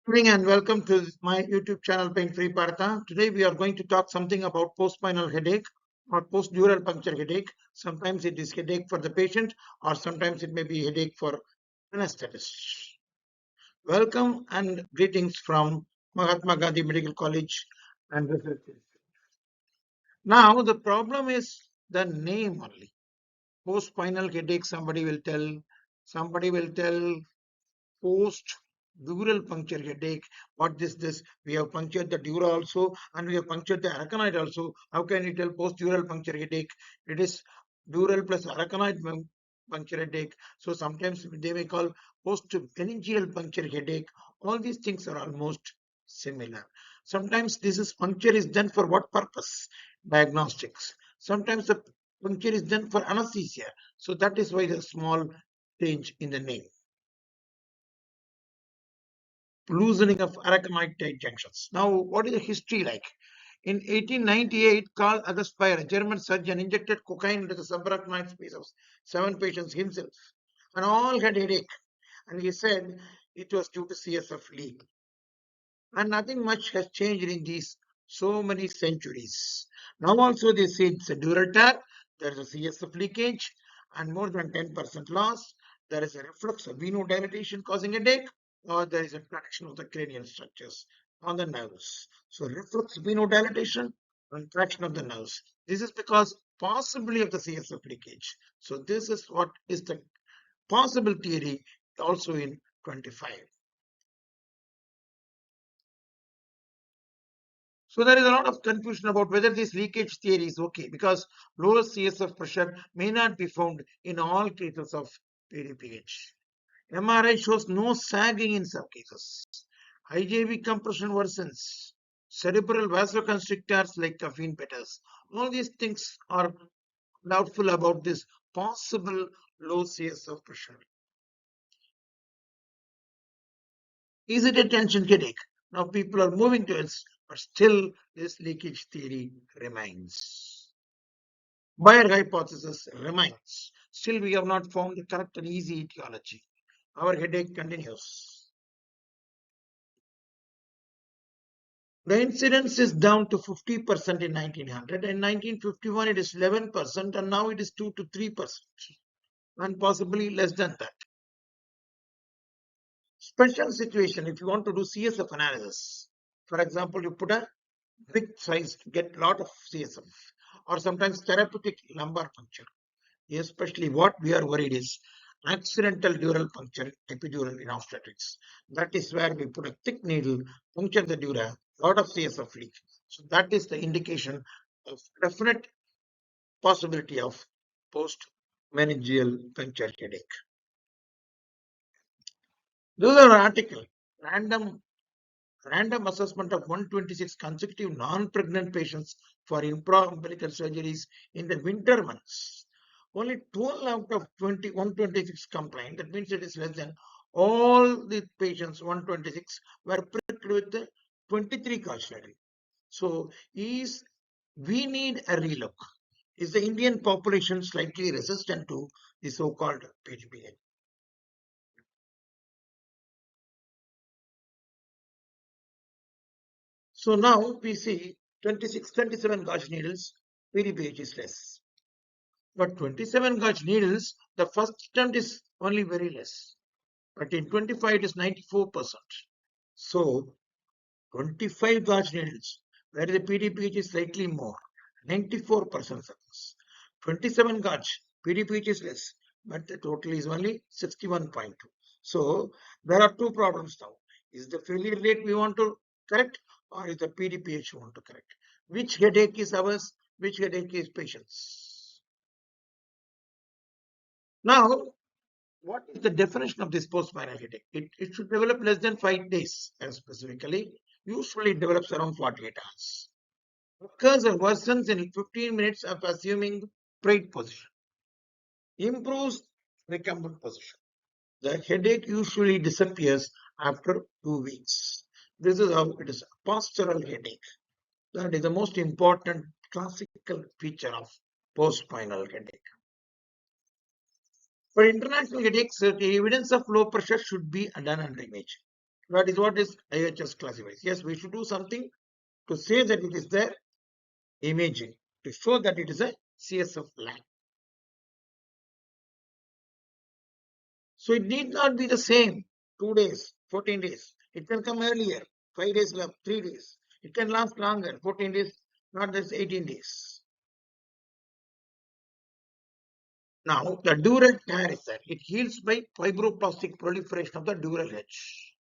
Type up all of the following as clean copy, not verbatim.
Good evening and welcome to my YouTube channel Pain Free Partha. Today we are going to talk something about post-spinal headache or post-dural puncture headache. Sometimes it is headache for the patient or sometimes it may be headache for anesthetist. Welcome and greetings from Mahatma Gandhi Medical College and Research Institute. Now the problem is the name only. Post-spinal headache somebody will tell post-dural puncture headache. What is this? We have punctured the dura also and we have punctured the arachnoid also. How can you tell post-dural puncture headache? It is dural plus arachnoid puncture headache. So sometimes they may call post-pharyngeal puncture headache. All these things are almost similar. Sometimes puncture is done for what purpose? Diagnostics. Sometimes the puncture is done for anesthesia. So that is why the small change in the name. Loosening of arachnoid tight junctions. Now, what is the history like? In 1898, Carl August Speyer, a German surgeon, injected cocaine into the subarachnoid space of 7 patients himself, and all had headache. And he said it was due to CSF leak. And nothing much has changed in these so many centuries. Now also they say it's a dural tear, there is a CSF leakage, and more than 10% loss. There is a reflux of venodilatation causing headache, or there is a traction of the cranial structures on the nerves. So reflux venodilatation and traction of the nerves. This is because possibly of the CSF leakage. So this is what is the possible theory also in 25. So there is a lot of confusion about whether this leakage theory is okay because lower CSF pressure may not be found in all cases of PDPH. MRI shows no sagging in some cases. IJV compression worsens. Cerebral vasoconstrictors like caffeine betas. All these things are doubtful about this possible low CSF pressure. Is it a tension headache? Now people are moving to it, but still this leakage theory remains. Bayer hypothesis remains. Still we have not found the correct and easy etiology. Our headache continues. The incidence is down to 50% in 1900. In 1951 it is 11% and now it is 2 to 3% and possibly less than that. Special situation, if you want to do CSF analysis, for example, you put a big size to get lot of CSF or sometimes therapeutic lumbar puncture. Especially what we are worried is accidental dural puncture epidural in obstetrics. That is where we put a thick needle, puncture the dura, lot of CSF leak. So that is the indication of definite possibility of post-meningeal puncture headache. This is an article, random assessment of 126 consecutive non-pregnant patients for impromptu surgeries in the winter months. Only 12 out of 126 complained. That means it is less than all the patients, 126, were pricked with the 23 gauge needle. So we need a relook. Is the Indian population slightly resistant to the so-called PDPH? So now we see 27 gauge needles, PDPH is less. But 27 gauge needles, the first attempt is only very less. But in 25, it is 94%. So 25 gauge needles, where the PDPH is slightly more, 94% success. 27 gauge, PDPH is less, but the total is only 61.2. So there are two problems now. Is the failure rate we want to correct or is the PDPH we want to correct? Which headache is ours? Which headache is patient's? Now, what is the definition of this post-spinal headache? It should develop less than 5 days, and specifically, usually it develops around 48 hours. Occurs or worsens in 15 minutes of assuming straight position. Improves recumbent position. The headache usually disappears after 2 weeks. This is how it is a postural headache. That is the most important classical feature of post-spinal headache. For international headaches, the evidence of low pressure should be done under imaging. That is what is IHS classifies. Yes, we should do something to say that it is there, imaging, to show that it is a CSF line. So it need not be the same 2 days, 14 days. It can come earlier, 5 days left, 3 days. It can last longer, 14 days, not just 18 days. Now, the dural tear is there. It heals by fibroblastic proliferation of the dural edge.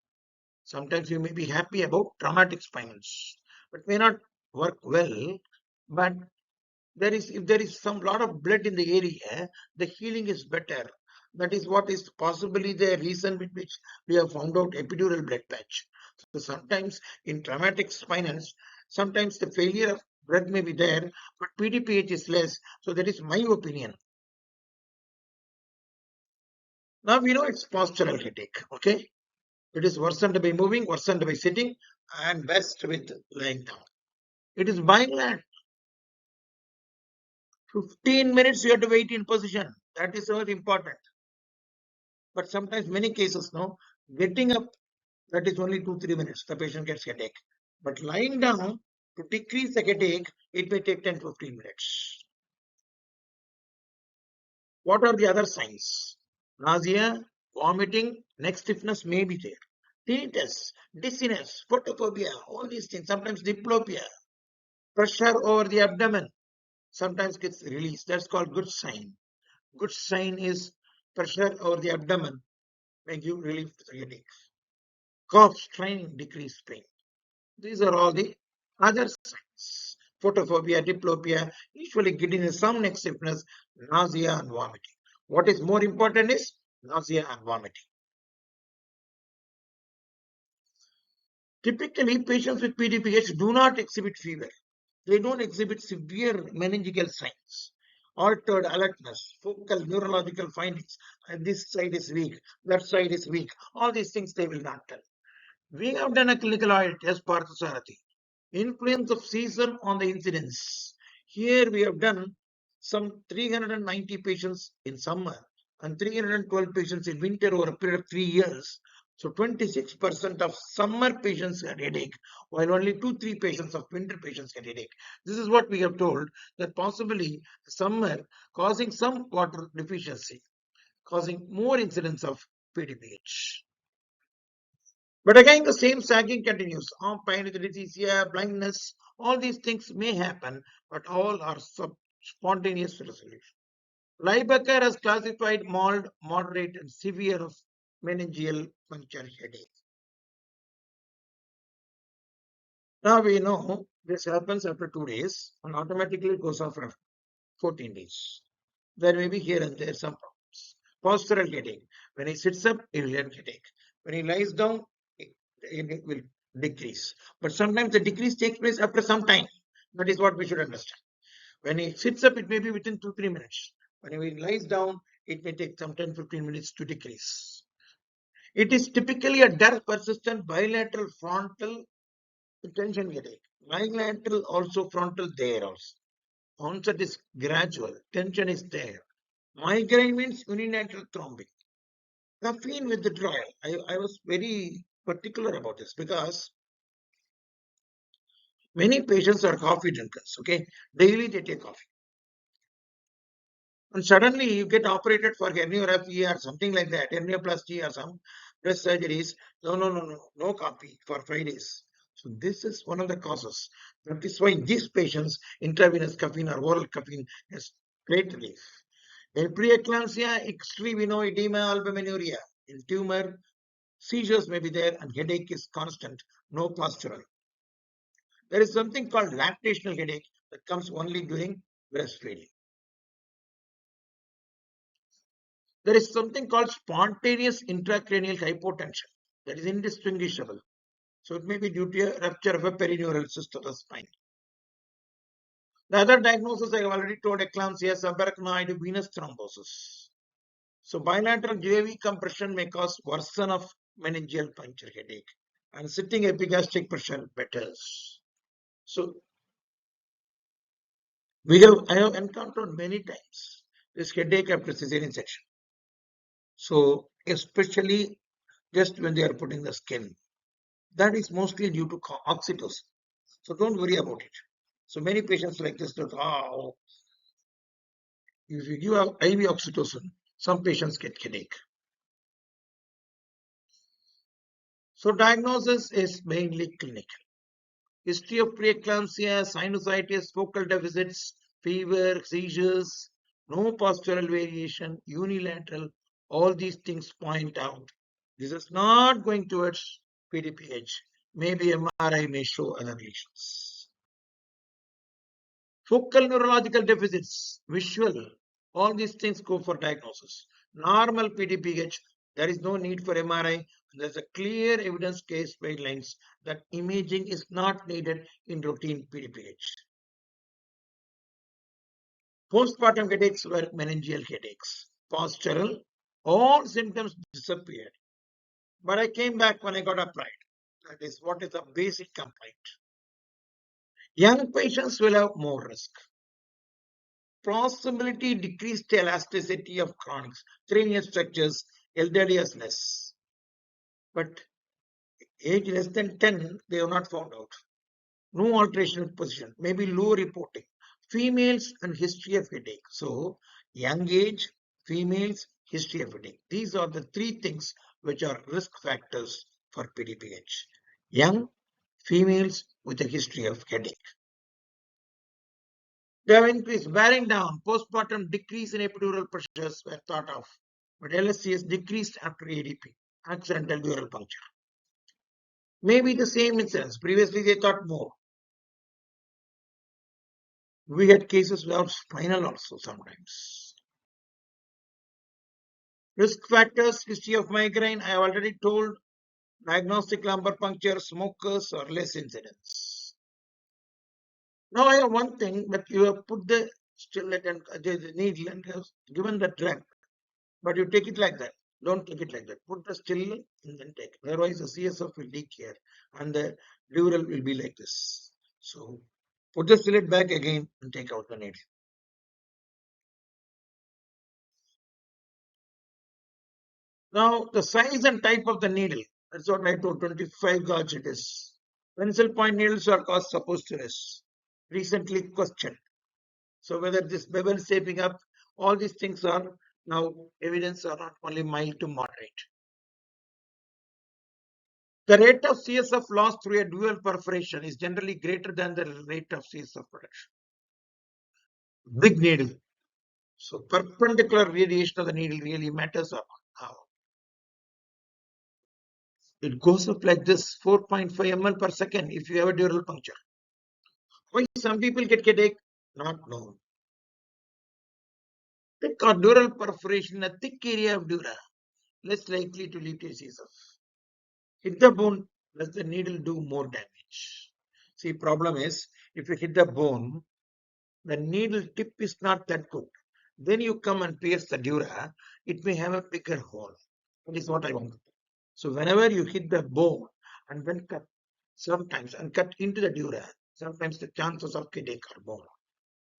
Sometimes you may be happy about traumatic spinals, but may not work well. But if there is some lot of blood in the area, the healing is better. That is what is possibly the reason with which we have found out epidural blood patch. So sometimes in traumatic spinals, sometimes the failure of blood may be there, but PDPH is less. So that is my opinion. Now we know it's postural headache. Okay, it is worsened by moving, worsened by sitting, and best with lying down. It is bilateral. 15 minutes you have to wait in position. That is very important. But sometimes many cases, no, getting up, that is only 2-3 minutes. The patient gets headache. But lying down to decrease the headache, it may take 10-15 minutes. What are the other signs? Nausea, vomiting, neck stiffness may be there. Tinnitus, dizziness, photophobia, all these things. Sometimes diplopia, pressure over the abdomen, sometimes gets released. That's called good sign. Good sign is pressure over the abdomen may give relief to the headache. Cough, straining, decreased pain. These are all the other signs. Photophobia, diplopia, usually giddiness, some neck stiffness, nausea and vomiting. What is more important is nausea and vomiting. Typically, patients with PDPH do not exhibit fever. They don't exhibit severe meningeal signs, altered alertness, focal neurological findings. And this side is weak, that side is weak. All these things they will not tell. We have done a clinical audit as Parthasarathy. Influence of season on the incidence. Here we have done some 390 patients in summer and 312 patients in winter over a period of 3 years. So 26% of summer patients had headache, while only 2-3 patients of winter patients had headache. This is what we have told, that possibly summer causing some water deficiency, causing more incidence of PDPH. But again, the same sagging continues. Arm pain, anesthesia, blindness, all these things may happen, but all are spontaneous resolution. Liebecker has classified mild, moderate, and severe of meningeal puncture headache. Now we know this happens after 2 days and automatically goes off after 14 days. There may be here and there some problems. Postural headache. When he sits up, he will get headache. When he lies down, it will decrease. But sometimes the decrease takes place after some time. That is what we should understand. When he sits up, it may be within 2-3 minutes. When he lies down, it may take some 10-15 minutes to decrease. It is typically a dark, persistent bilateral frontal tension headache. Bilateral also frontal there also. Onset is gradual. Tension is there. Migraine means unilateral thrombing. Caffeine withdrawal. I was very particular about this because many patients are coffee drinkers. Okay, daily they take coffee, and suddenly you get operated for herniorrhaphy or something like that, hernioplasty or some breast surgeries. No, no, no, no, no coffee for 5 days. So this is one of the causes. That is why these patients intravenous caffeine or oral caffeine has great relief. In preeclampsia, extreme edema, albuminuria. In tumor, seizures may be there and headache is constant, no postural. There is something called lactational headache that comes only during breastfeeding. There is something called spontaneous intracranial hypotension that is indistinguishable. So it may be due to a rupture of a perineural cyst of the spine. The other diagnosis I have already told, eclampsia, subarachnoid venous thrombosis. So bilateral JV compression may cause worsen of meningeal puncture headache, and sitting epigastric pressure betters. So I have encountered many times this headache after cesarean section. So especially just when they are putting the skin. That is mostly due to oxytocin. So don't worry about it. So many patients like this that, if you give IV oxytocin, some patients get headache. So diagnosis is mainly clinical. History of preeclampsia, sinusitis, focal deficits, fever, seizures, no postural variation, unilateral, all these things point out. This is not going towards PDPH. Maybe MRI may show other lesions. Focal neurological deficits, visual, all these things go for diagnosis. Normal PDPH, there is no need for MRI. There's a clear evidence case guidelines that imaging is not needed in routine PDPH. Postpartum headaches were meningeal headaches. Postural, all symptoms disappeared. But I came back when I got upright. That is what is the basic complaint. Young patients will have more risk. Possibility decreased elasticity of chronics. 3-year structures, elderly is less. But age less than 10, they have not found out. No alteration of position, maybe low reporting. Females and history of headache. So, young age, females, history of headache. These are the 3 things which are risk factors for PDPH. Young, females with a history of headache. They have increased, bearing down, postpartum decrease in epidural pressures were thought of, but LSCS decreased after ADP, accidental dural puncture. Maybe the same incidence. Previously, they thought more. We had cases without spinal also sometimes. Risk factors, history of migraine, I have already told. Diagnostic lumbar puncture, smokers or less incidence. Now I have one thing, but you have put the stillet and the needle and have given the drug, but you take it like that. Don't take it like that. Put the still and then take it. Otherwise, the CSF will leak here and the dural will be like this. So put the stillet back again and take out the needle. Now, the size and type of the needle. That's what I told, 25 gauge it is. Pencil point needles are called suppositories. Recently questioned. So whether this bevel shaping up, all these things are now evidence are not only mild to moderate. The rate of CSF loss through a dual perforation is generally greater than the rate of CSF production. Big needle. So perpendicular radiation of the needle really matters a lot. It goes up like this, 4.5 ml per second if you have a dural puncture. Why some people get headache? Not known. Thick or dural perforation in a thick area of dura, less likely to lead to CSF. Hit the bone, does the needle do more damage? See, problem is, if you hit the bone, the needle tip is not that good. Then you come and pierce the dura, it may have a bigger hole. That is what I want to do. So whenever you hit the bone and then cut sometimes and cut into the dura, sometimes the chances of headache are more.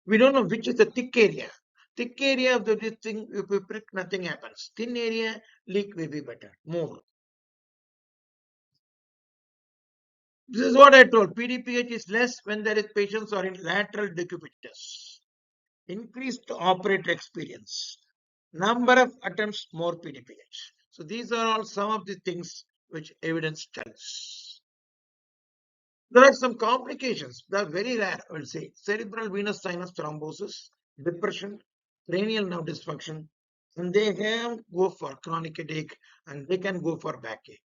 We don't know which is the thick area. Thick area of this thing, if we prick, nothing happens. Thin area, leak may be better, more. This is what I told. PDPH is less when there is patients are in lateral decubitus. Increased operator experience. Number of attempts, more PDPH. So these are all some of the things which evidence tells. There are some complications. They are very rare, I will say. Cerebral venous sinus thrombosis, depression, cranial nerve dysfunction, and they can go for chronic headache and they can go for backache.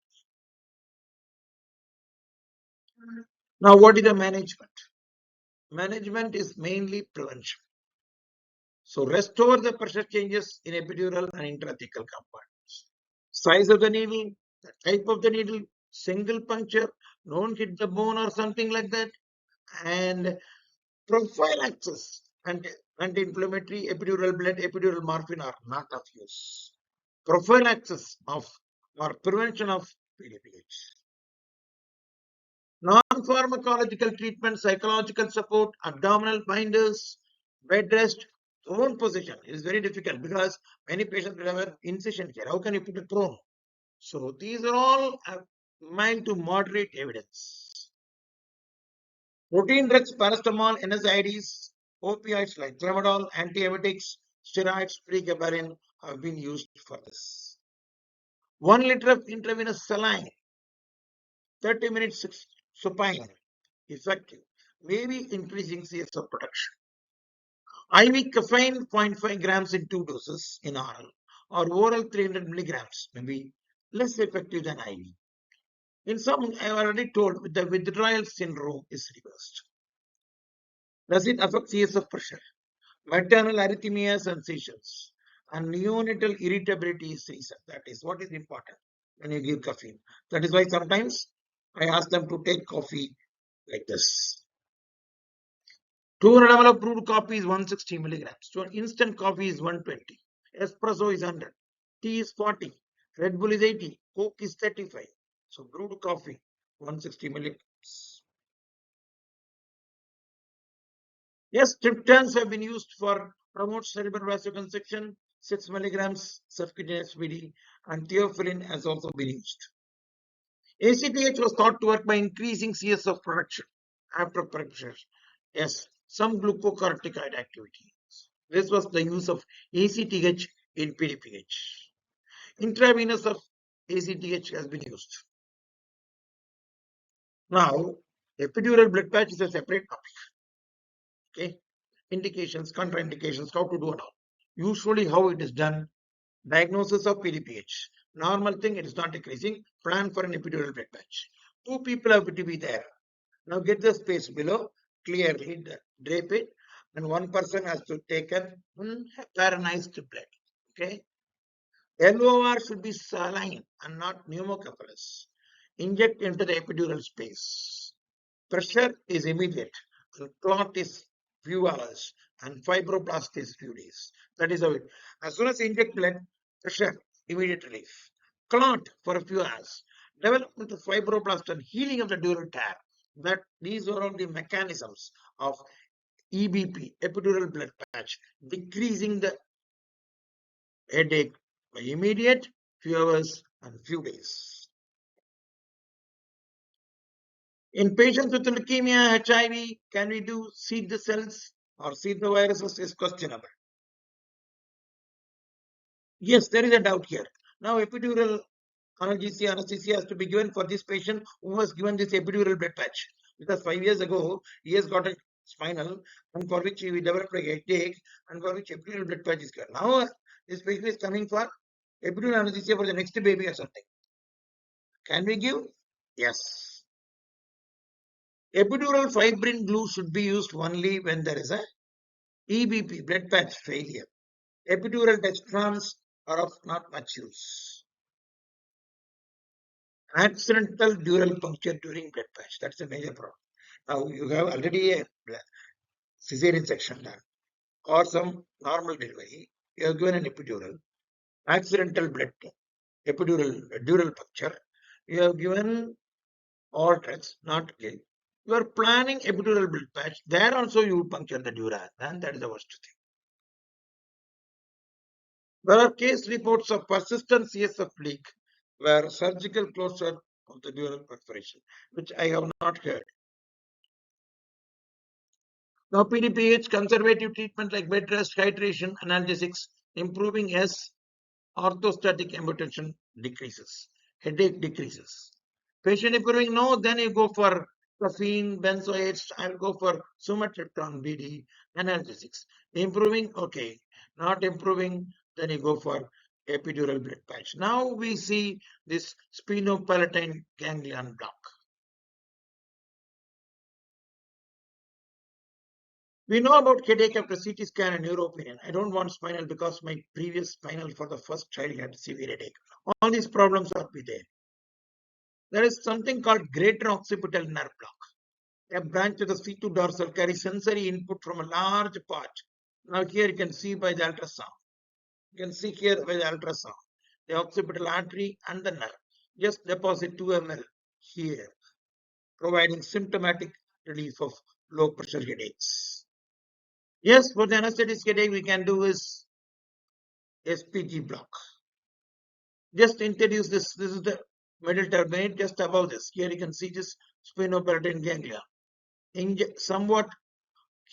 Now, what is the management? Management is mainly prevention. So restore the pressure changes in epidural and intrathecal compartments. Size of the needle, the type of the needle, single puncture, don't hit the bone or something like that, and prophylaxis and anti-inflammatory epidural blood, epidural morphine are not of use. Prophylaxis of or prevention of PDPH. Non-pharmacological treatment, psychological support, abdominal binders, bed rest, prone position is very difficult because many patients will have an incision here. How can you put a prone? So these are all mild to moderate evidence. Routine drugs, paracetamol, NSAIDs, opioids like tramadol, antiepics, steroids, pregabalin have been used for this. 1 liter of intravenous saline, 30 minutes supine, effective, maybe increasing CSF production. IV caffeine 0.5 grams in 2 doses in oral or oral 300 milligrams may be less effective than IV. In some, I have already told, the withdrawal syndrome is reversed. Does it affect CSF pressure? Maternal arrhythmia sensations and neonatal irritability is reason. That is what is important when you give caffeine. That is why sometimes I ask them to take coffee like this. 200 ml of brewed coffee is 160 milligrams. So instant coffee is 120. Espresso is 100. Tea is 40. Red Bull is 80. Coke is 35. So brewed coffee 160 milligrams. Yes, triptans have been used for promote cerebral vasoconstriction. 6 milligrams subcutaneous BD and theophylline has also been used. ACTH was thought to work by increasing CSF production after pressure. Yes, some glucocorticoid activity. This was the use of ACTH in PDPH. Intravenous of ACTH has been used. Now, epidural blood patch is a separate topic. Okay, indications, contraindications, how to do it all. Usually, how it is done. Diagnosis of PDPH. Normal thing, it is not decreasing. Plan for an epidural blood patch. 2 people have to be there. Now get the space below, clearly drape it, and 1 person has to take a paralyzed blood. Okay. LOR should be saline and not pneumocephalus. Inject into the epidural space. Pressure is immediate, and clot is few hours, and fibroblast is few days. That is how it. As soon as you inject blood, pressure, immediate relief. Clot for a few hours. Development of fibroblast and healing of the dural tear. That these are all the mechanisms of EBP, epidural blood patch, decreasing the headache by immediate, few hours, and few days. In patients with leukemia, HIV, can we do seed the cells or seed the viruses is questionable. Yes, there is a doubt here. Now, epidural anesthesia has to be given for this patient who was given this epidural blood patch. Because 5 years ago, he has got a spinal and for which he developed a headache and for which epidural blood patch is given. Now, this patient is coming for epidural anesthesia for the next baby or something. Can we give? Yes. Epidural fibrin glue should be used only when there is a EBP, blood patch failure. Epidural dextrans are of not much use. Accidental dural puncture during blood patch. That's a major problem. Now you have already a cesarean section done or some normal delivery. You have given an epidural, accidental blood dural puncture. You have given all drugs, not okay. You are planning epidural blood patch. There also you puncture the dura, and that is the worst thing. There are case reports of persistent CSF leak where surgical closure of the dural perforation, which I have not heard. Now, PDPH conservative treatment like bed rest, hydration, analgesics, improving S, orthostatic hypotension decreases, headache decreases. Patient improving, no, then you go for caffeine, benzoates, I will go for sumatriptan, BD, analgesics. Improving, okay. Not improving, then you go for epidural blood patch. Now we see this sphenopalatine ganglion block. We know about headache after CT scan and neuropinion. I don't want spinal because my previous spinal for the first child had severe headache. All these problems are be there. There is something called greater occipital nerve block. A branch of the C2 dorsal carries sensory input from a large part. Now here you can see by the ultrasound. You can see here by the ultrasound. The occipital artery and the nerve. Just deposit 2 ml here, providing symptomatic relief of low pressure headaches. Yes, for the anesthetic headache, we can do is SPG block. Just introduce this. This is the middle terminate just above this. Here you can see this Sphenopalatine ganglia. Somewhat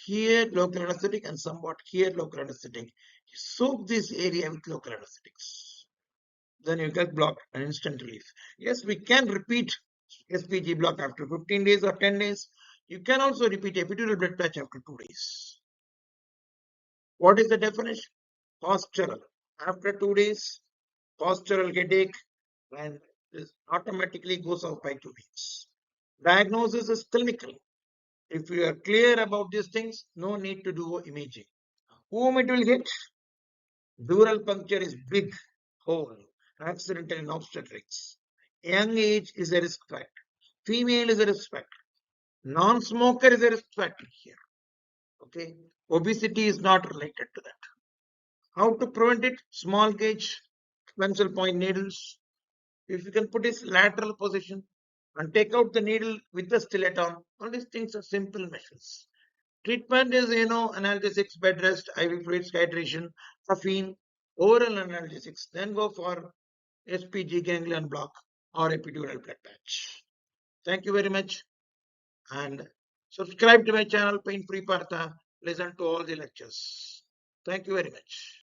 here local anesthetic and somewhat here local anesthetic. Soak this area with local anesthetics. Then you get block and instant relief. Yes, we can repeat SPG block after 15 days or 10 days. You can also repeat epidural blood patch after 2 days. What is the definition? Postural. After 2 days, postural headache, and this automatically goes off by 2 weeks. Diagnosis is clinical. If you are clear about these things, no need to do imaging. Whom it will hit? Dural puncture is big hole, accidental in obstetrics. Young age is a risk factor. Female is a risk factor. Non-smoker is a risk factor here. Okay. Obesity is not related to that. How to prevent it? Small gauge pencil point needles. If you can put this lateral position and take out the needle with the stiletto on, all these things are simple measures. Treatment is, analgesics, bed rest, IV fluids, hydration, caffeine, oral analgesics. Then go for SPG ganglion block or epidural blood patch. Thank you very much. And subscribe to my channel, Pain Free Partha. Listen to all the lectures. Thank you very much.